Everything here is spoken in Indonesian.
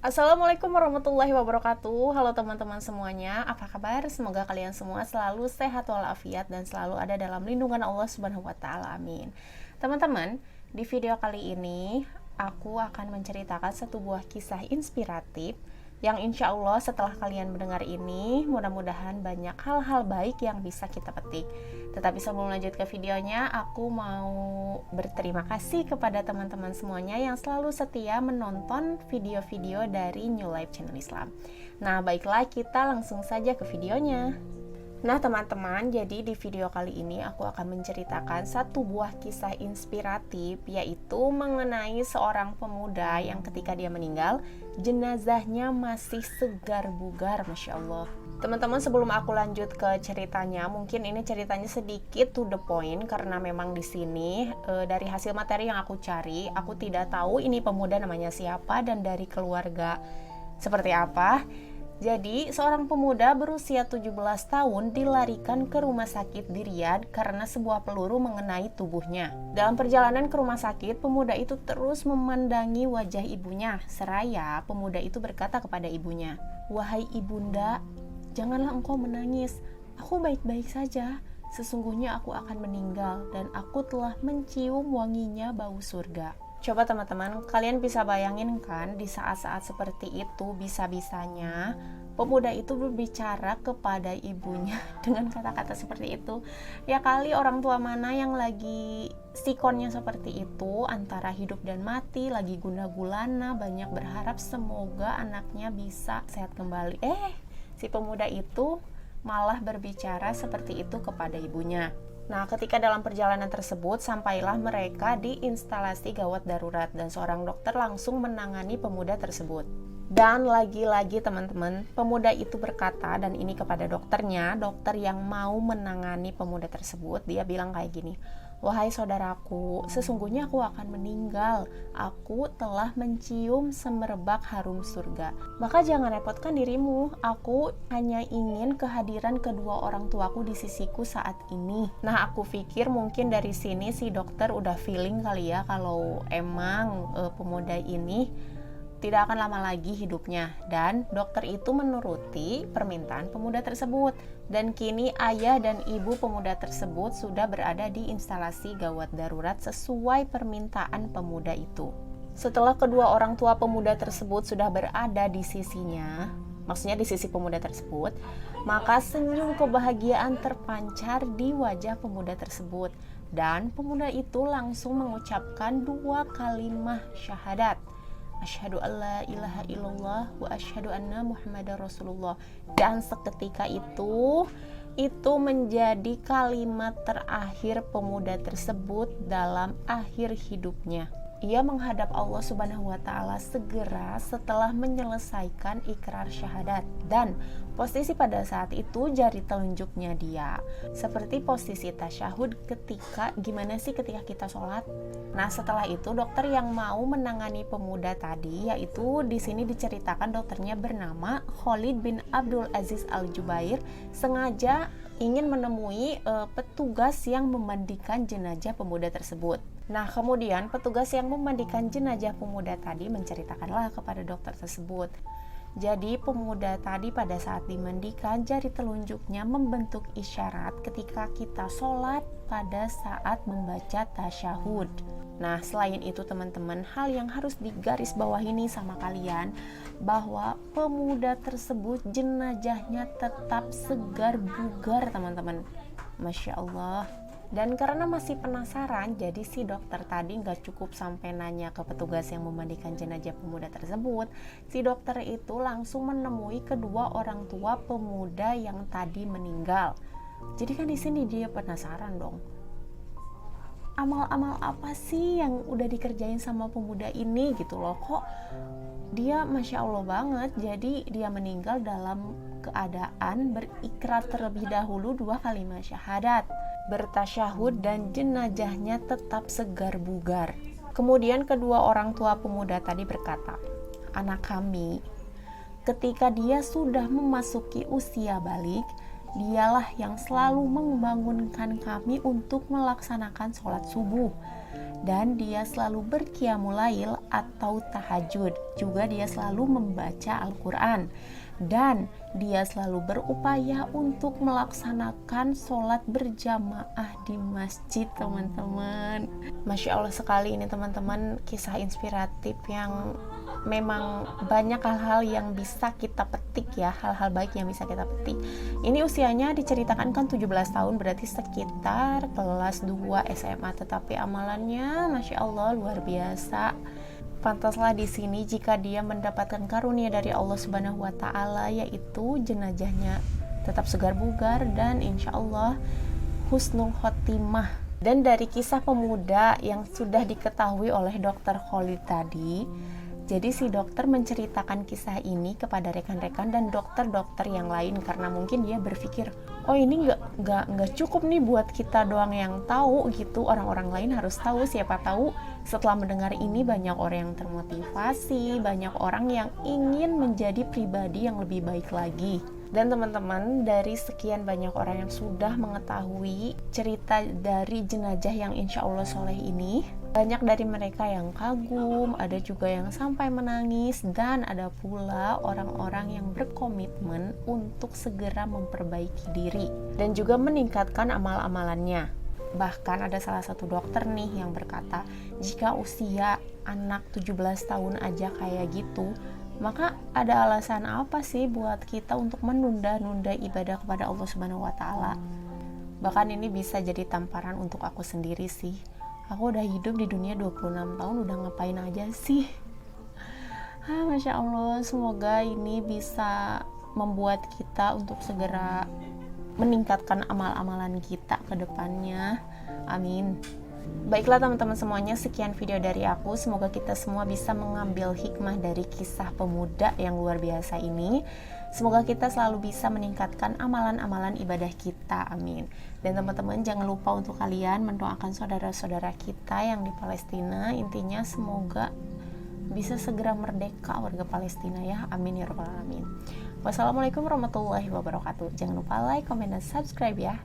Assalamualaikum warahmatullahi wabarakatuh. Halo teman-teman semuanya, apa kabar? Semoga kalian semua selalu sehat walafiat dan selalu ada dalam lindungan Allah Subhanahu wa taala. Amin. Teman-teman, di video kali ini aku akan menceritakan satu buah kisah inspiratif yang insya Allah setelah kalian mendengar ini mudah-mudahan banyak hal-hal baik yang bisa kita petik. Tetapi sebelum lanjut ke videonya, aku mau berterima kasih kepada teman-teman semuanya yang selalu setia menonton video-video dari New Life Channel Islam. Nah, baiklah, kita langsung saja ke videonya. Nah teman-teman, jadi di video kali ini aku akan menceritakan satu buah kisah inspiratif, yaitu mengenai seorang pemuda yang ketika dia meninggal, jenazahnya masih segar bugar, Masya Allah. Teman-teman, sebelum aku lanjut ke ceritanya, mungkin ini ceritanya sedikit to the point, karena memang di sini dari hasil materi yang aku cari, aku tidak tahu ini pemuda namanya siapa dan dari keluarga seperti apa. Jadi, seorang pemuda berusia 17 tahun dilarikan ke rumah sakit di Riyadh karena sebuah peluru mengenai tubuhnya. Dalam perjalanan ke rumah sakit, pemuda itu terus memandangi wajah ibunya. Seraya, pemuda itu berkata kepada ibunya, "Wahai ibunda, janganlah engkau menangis. Aku baik-baik saja. Sesungguhnya aku akan meninggal dan aku telah mencium wanginya bau surga." Coba teman-teman, kalian bisa bayangin kan di saat-saat seperti itu bisa-bisanya pemuda itu berbicara kepada ibunya dengan kata-kata seperti itu. Ya kali orang tua mana yang lagi sikonnya seperti itu, antara hidup dan mati, lagi gundah gulana, banyak berharap semoga anaknya bisa sehat kembali. Si pemuda itu malah berbicara seperti itu kepada ibunya. Nah, ketika dalam perjalanan tersebut, sampailah mereka di instalasi gawat darurat dan seorang dokter langsung menangani pemuda tersebut. Dan lagi-lagi teman-teman, pemuda itu berkata, dan ini kepada dokternya, dokter yang mau menangani pemuda tersebut, dia bilang kayak gini, "Wahai saudaraku, sesungguhnya aku akan meninggal. Aku telah mencium semerbak harum surga. Maka jangan repotkan dirimu. Aku hanya ingin kehadiran kedua orang tuaku di sisiku saat ini." Nah, aku pikir mungkin dari sini si dokter udah feeling kali ya kalau emang pemuda ini tidak akan lama lagi hidupnya, dan dokter itu menuruti permintaan pemuda tersebut. Dan kini ayah dan ibu pemuda tersebut sudah berada di instalasi gawat darurat sesuai permintaan pemuda itu. Setelah kedua orang tua pemuda tersebut sudah berada di sisinya, maksudnya di sisi pemuda tersebut, maka senyum kebahagiaan terpancar di wajah pemuda tersebut, dan pemuda itu langsung mengucapkan dua kalimat syahadat, "Asyhadu alla ilaha illallah wa asyhadu anna Muhammadar Rasulullah." Dan seketika itu menjadi kalimat terakhir pemuda tersebut dalam akhir hidupnya. Ia menghadap Allah Subhanahu wa taala segera setelah menyelesaikan ikrar syahadat, dan posisi pada saat itu jari telunjuknya dia seperti posisi tasyahud ketika ketika kita sholat. Nah, setelah itu dokter yang mau menangani pemuda tadi, yaitu di sini diceritakan dokternya bernama Khalid bin Abdul Aziz Al-Jubair, sengaja ingin menemui petugas yang memandikan jenazah pemuda tersebut. Nah, kemudian petugas yang memandikan jenazah pemuda tadi menceritakanlah kepada dokter tersebut. Jadi pemuda tadi pada saat dimandikan, jari telunjuknya membentuk isyarat ketika kita sholat pada saat membaca tasyahud. Nah, selain itu teman-teman, hal yang harus digarisbawahi nih sama kalian, bahwa pemuda tersebut jenazahnya tetap segar bugar teman-teman. Masya Allah. Dan karena masih penasaran, jadi si dokter tadi nggak cukup sampai nanya ke petugas yang memandikan jenazah pemuda tersebut. Si dokter itu langsung menemui kedua orang tua pemuda yang tadi meninggal. Jadi kan di sini dia penasaran dong. Amal-amal apa sih yang udah dikerjain sama pemuda ini gitu loh, kok dia Masya Allah banget. Jadi dia meninggal dalam keadaan berikrar terlebih dahulu dua kalimat syahadat, bertasyahud, dan jenazahnya tetap segar bugar. Kemudian kedua orang tua pemuda tadi berkata, "Anak kami, ketika dia sudah memasuki usia balik, dialah yang selalu membangunkan kami untuk melaksanakan sholat subuh. dan dia selalu berqiyamul lail atau tahajud. Juga dia selalu membaca Al-Quran, dan dia selalu berupaya untuk melaksanakan sholat berjamaah di masjid, teman-teman. Masya Allah sekali ini teman-teman, kisah inspiratif yang memang banyak hal-hal yang bisa kita petik ya, hal-hal baik yang bisa kita petik. Ini usianya diceritakan kan 17 tahun, berarti sekitar kelas 2 SMA, tetapi amalannya Masya Allah luar biasa. Pantaslah di sini jika dia mendapatkan karunia dari Allah Subhanahu wa Ta'ala, yaitu jenazahnya tetap segar bugar dan insya Allah husnul khotimah. Dan dari kisah pemuda yang sudah diketahui oleh Dokter Khalid tadi, jadi si dokter menceritakan kisah ini kepada rekan-rekan dan dokter-dokter yang lain karena mungkin dia berpikir, oh ini nggak cukup nih buat kita doang yang tahu gitu, orang-orang lain harus tahu. Siapa tahu setelah mendengar ini banyak orang yang termotivasi, banyak orang yang ingin menjadi pribadi yang lebih baik lagi. Dan teman-teman, dari sekian banyak orang yang sudah mengetahui cerita dari jenazah yang insya Allah soleh ini, banyak dari mereka yang kagum, ada juga yang sampai menangis, dan ada pula orang-orang yang berkomitmen untuk segera memperbaiki diri dan juga meningkatkan amal-amalannya. Bahkan ada salah satu dokter nih yang berkata, jika usia anak 17 tahun aja kayak gitu, maka ada alasan apa sih buat kita untuk menunda-nunda ibadah kepada Allah Subhanahu wa Ta'ala? Bahkan ini bisa jadi tamparan untuk aku sendiri sih. Aku udah hidup di dunia 26 tahun, udah ngapain aja sih? Masya Allah, semoga ini bisa membuat kita untuk segera meningkatkan amal-amalan kita ke depannya. Amin. Baiklah teman-teman semuanya, sekian video dari aku. Semoga kita semua bisa mengambil hikmah dari kisah pemuda yang luar biasa ini. Semoga kita selalu bisa meningkatkan amalan-amalan ibadah kita, amin. Dan teman-teman jangan lupa untuk kalian mendoakan saudara-saudara kita yang di Palestina. Intinya semoga bisa segera merdeka warga Palestina ya, amin ya rabbal alamin. Wassalamualaikum warahmatullahi wabarakatuh. Jangan lupa like, comment, dan subscribe ya.